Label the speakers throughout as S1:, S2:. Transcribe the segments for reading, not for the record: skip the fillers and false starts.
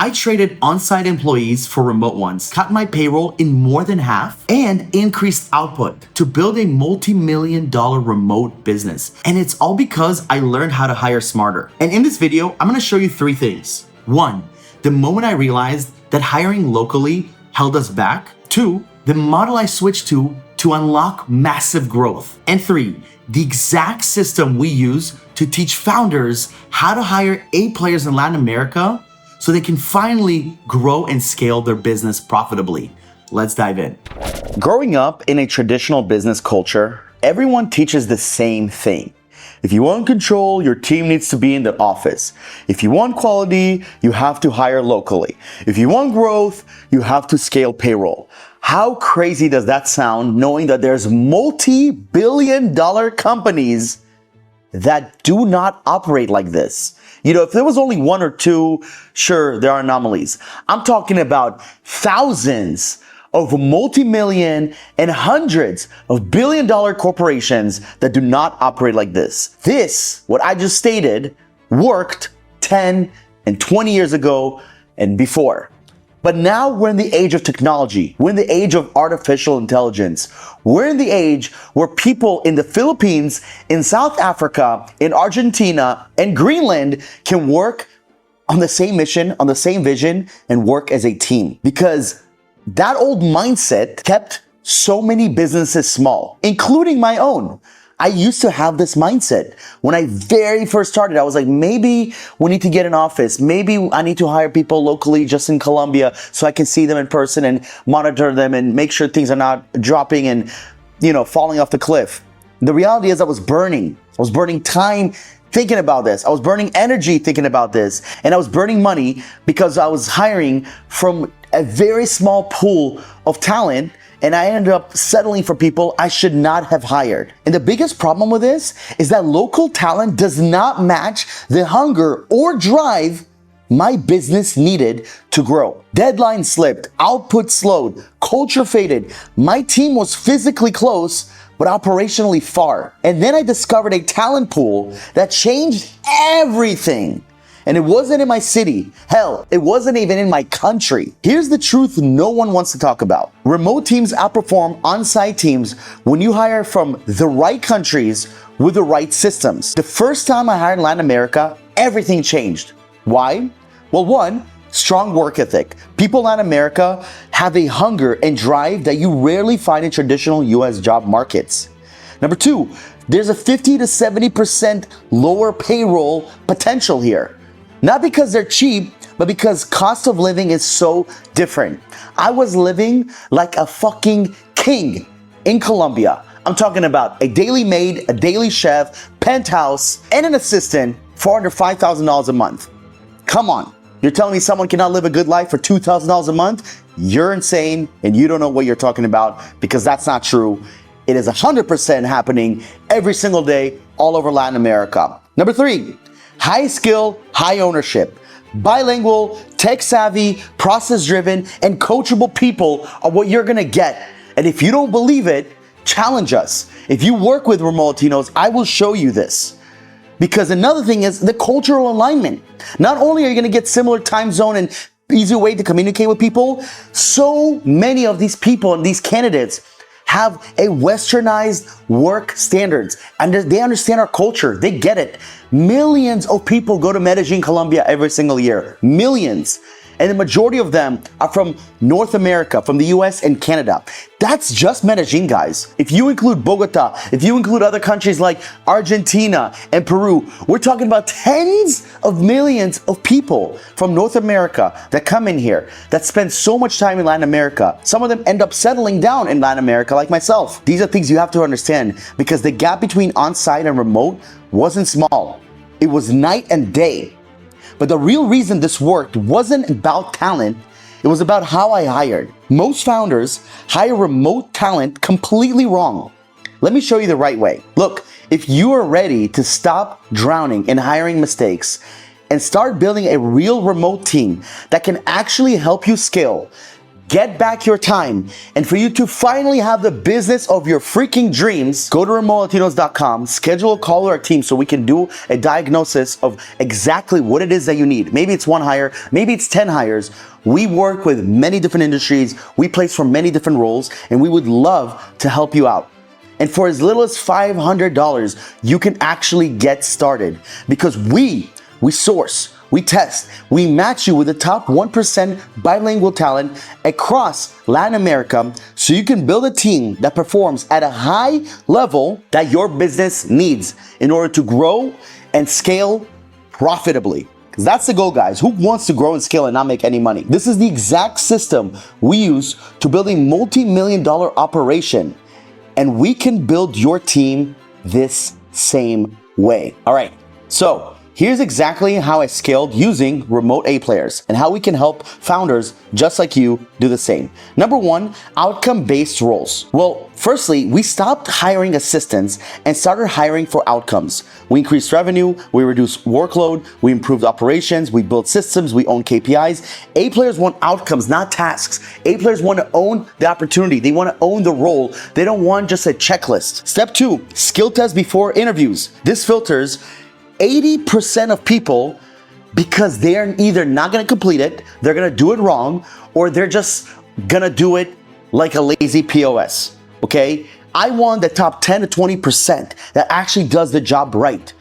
S1: I traded on-site employees for remote ones, cut my payroll in more than half, and increased output to build a multi-million-dollar remote business. And it's all because I learned how to hire smarter. And in this video, I'm gonna show you 3 things. 1, the moment I realized that hiring locally held us back. 2, the model I switched to unlock massive growth. And 3, the exact system we use to teach founders how to hire A players in Latin America so they can finally grow and scale their business profitably. Let's dive in. Growing up in a traditional business culture, everyone teaches the same thing. If you want control, your team needs to be in the office. If you want quality, you have to hire locally. If you want growth, you have to scale payroll. How crazy does that sound, knowing that there's multi-billion-dollar companies that do not operate like this? You know, if there was only 1 or 2, sure, there are anomalies. I'm talking about thousands of multi-million and hundreds of billion-dollar corporations that do not operate like this. This, what I just stated, worked 10 and 20 years ago and before. But now we're in the age of technology. We're in the age of artificial intelligence. We're in the age where people in the Philippines, in South Africa, in Argentina, and Greenland can work on the same mission, on the same vision, and work as a team. Because that old mindset kept so many businesses small, including my own. I used to have this mindset. When I very first started, I was like, maybe we need to get an office. Maybe I need to hire people locally just in Colombia so I can see them in person and monitor them and make sure things are not dropping and, falling off the cliff. The reality is I was burning time thinking about this. I was burning energy thinking about this. And I was burning money because I was hiring from a very small pool of talent, and I ended up settling for people I should not have hired. And the biggest problem with this is that local talent does not match the hunger or drive my business needed to grow. Deadline slipped, output slowed, culture faded. My team was physically close, but operationally far. And then I discovered a talent pool that changed everything. And it wasn't in my city. Hell, it wasn't even in my country. Here's the truth no one wants to talk about. Remote teams outperform on-site teams when you hire from the right countries with the right systems. The first time I hired in Latin America, everything changed. Why? Well, 1, strong work ethic. People in Latin America have a hunger and drive that you rarely find in traditional US job markets. Number 2, there's a 50 to 70% lower payroll potential here. Not because they're cheap, but because cost of living is so different. I was living like a fucking king in Colombia. I'm talking about a daily maid, a daily chef, penthouse, and an assistant for under $5,000 a month. Come on. You're telling me someone cannot live a good life for $2,000 a month? You're insane and you don't know what you're talking about, because that's not true. It is 100% happening every single day all over Latin America. Number 3, high skill, high ownership. Bilingual, tech savvy, process driven, and coachable people are what you're gonna get. And if you don't believe it, challenge us. If you work with remote Latinos, I will show you this. Because another thing is the cultural alignment. Not only are you gonna get similar time zone and easy way to communicate with people, so many of these people and these candidates have a westernized work standards, and they understand our culture. They get it. Millions of people go to Medellin, Colombia every single year. Millions. And the majority of them are from North America, from the US and Canada. That's just Medellin, guys. If you include Bogota, if you include other countries like Argentina and Peru, we're talking about tens of millions of people from North America that come in here, that spend so much time in Latin America. Some of them end up settling down in Latin America like myself. These are things you have to understand, because the gap between on-site and remote wasn't small. It was night and day. But the real reason this worked wasn't about talent, it was about how I hired. Most founders hire remote talent completely wrong. Let me show you the right way. Look, if you are ready to stop drowning in hiring mistakes and start building a real remote team that can actually help you scale, get back your time, and for you to finally have the business of your freaking dreams, go to remotelatinos.com, schedule a call with our team so we can do a diagnosis of exactly what it is that you need. Maybe it's 1 hire, maybe it's 10 hires. We work with many different industries, we place for many different roles, and we would love to help you out. And for as little as $500, you can actually get started, because we source, we test, we match you with the top 1% bilingual talent across Latin America so you can build a team that performs at a high level that your business needs in order to grow and scale profitably. Because that's the goal, guys. Who wants to grow and scale and not make any money? This is the exact system we use to build a multi-million-dollar operation, and we can build your team this same way. All right, so here's exactly how I scaled using remote A players and how we can help founders just like you do the same. Number one, outcome-based roles. Well, firstly, we stopped hiring assistants and started hiring for outcomes. We increased revenue, we reduced workload, we improved operations, we built systems, we own KPIs. A players want outcomes, not tasks. A players want to own the opportunity. They want to own the role. They don't want just a checklist. Step two, skill test before interviews. This filters 80% of people because they're either not going to complete it, they're going to do it wrong, or they're just going to do it like a lazy POS, okay? I want the top 10 to 20% that actually does the job right.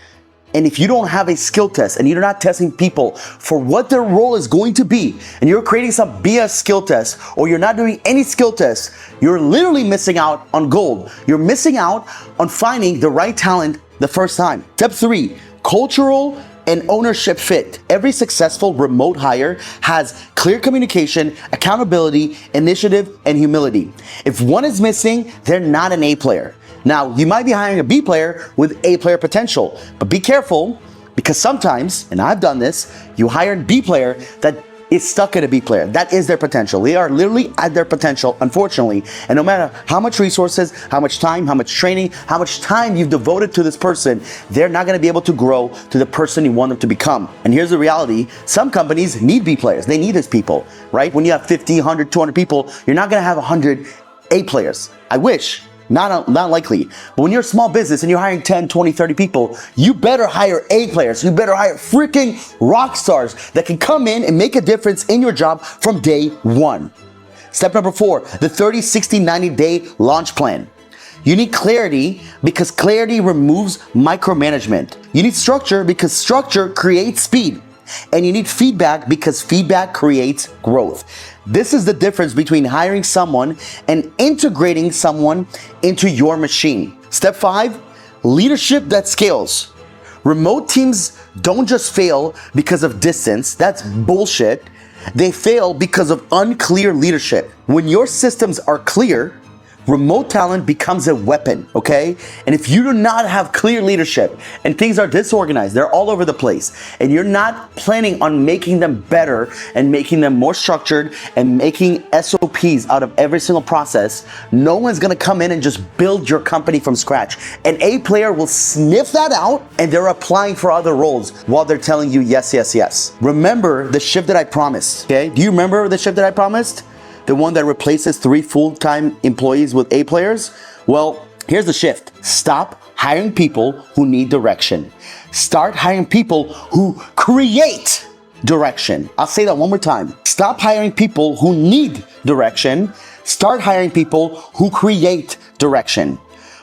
S1: And if you don't have a skill test and you're not testing people for what their role is going to be, and you're creating some BS skill test, or you're not doing any skill tests, you're literally missing out on gold. You're missing out on finding the right talent the first time. Step three, cultural and ownership fit. Every successful remote hire has clear communication, accountability, initiative, and humility. If one is missing, they're not an A player. Now, you might be hiring a B player with A player potential, but be careful, because sometimes, and I've done this, you hire a B player that is stuck at a B player. That is their potential. They are literally at their potential, unfortunately. And no matter how much resources, how much time, how much training, how much time you've devoted to this person, they're not going to be able to grow to the person you want them to become. And here's the reality. Some companies need B players. They need these people, right? When you have 50, 100, 200 people, you're not going to have 100 A players. I wish. Not likely. But when you're a small business and you're hiring 10, 20, 30 people, you better hire A players. You better hire freaking rock stars that can come in and make a difference in your job from day one. Step number four, the 30, 60, 90-day launch plan. You need clarity because clarity removes micromanagement. You need structure because structure creates speed. And you need feedback because feedback creates growth. This is the difference between hiring someone and integrating someone into your machine. Step five, leadership that scales. Remote teams don't just fail because of distance. That's bullshit. They fail because of unclear leadership. When your systems are clear, remote talent becomes a weapon, okay? And if you do not have clear leadership and things are disorganized, they're all over the place, and you're not planning on making them better and making them more structured and making SOPs out of every single process, no one's gonna come in and just build your company from scratch. An A player will sniff that out and they're applying for other roles while they're telling you yes, yes, yes. Remember the shift that I promised, okay? Do you remember the shift that I promised? The one that replaces 3 full-time employees with A players? Well, here's the shift. Stop hiring people who need direction. Start hiring people who create direction. I'll say that one more time. Stop hiring people who need direction. Start hiring people who create direction.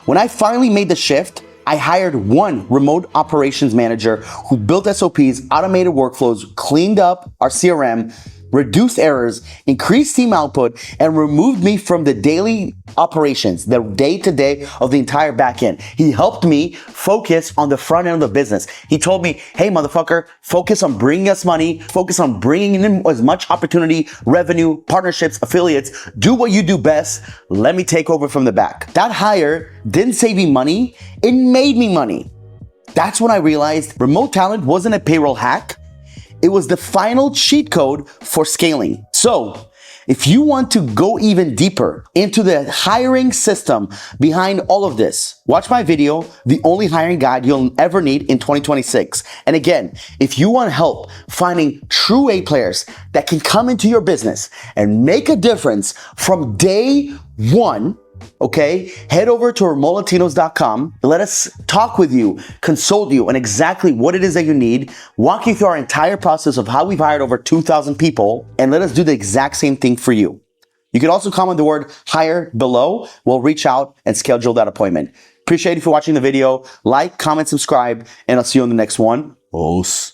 S1: When I finally made the shift, I hired one remote operations manager who built SOPs, automated workflows, cleaned up our CRM, reduced errors, increased team output, and removed me from the daily operations, the day-to-day of the entire back end. He helped me focus on the front end of the business. He told me, hey, motherfucker, focus on bringing us money, focus on bringing in as much opportunity, revenue, partnerships, affiliates, do what you do best. Let me take over from the back. That hire didn't save me money, it made me money. That's when I realized remote talent wasn't a payroll hack. It was the final cheat code for scaling. So, if you want to go even deeper into the hiring system behind all of this, watch my video, The Only Hiring Guide You'll Ever Need in 2026. And again, if you want help finding true A players that can come into your business and make a difference from day one, okay, head over to remotelaatinos.com. Let us talk with you, consult you on exactly what it is that you need, walk you through our entire process of how we've hired over 2,000 people, and let us do the exact same thing for you. You can also comment the word hire below. We'll reach out and schedule that appointment. Appreciate you for watching the video. Like, comment, subscribe, and I'll see you on the next one. Os.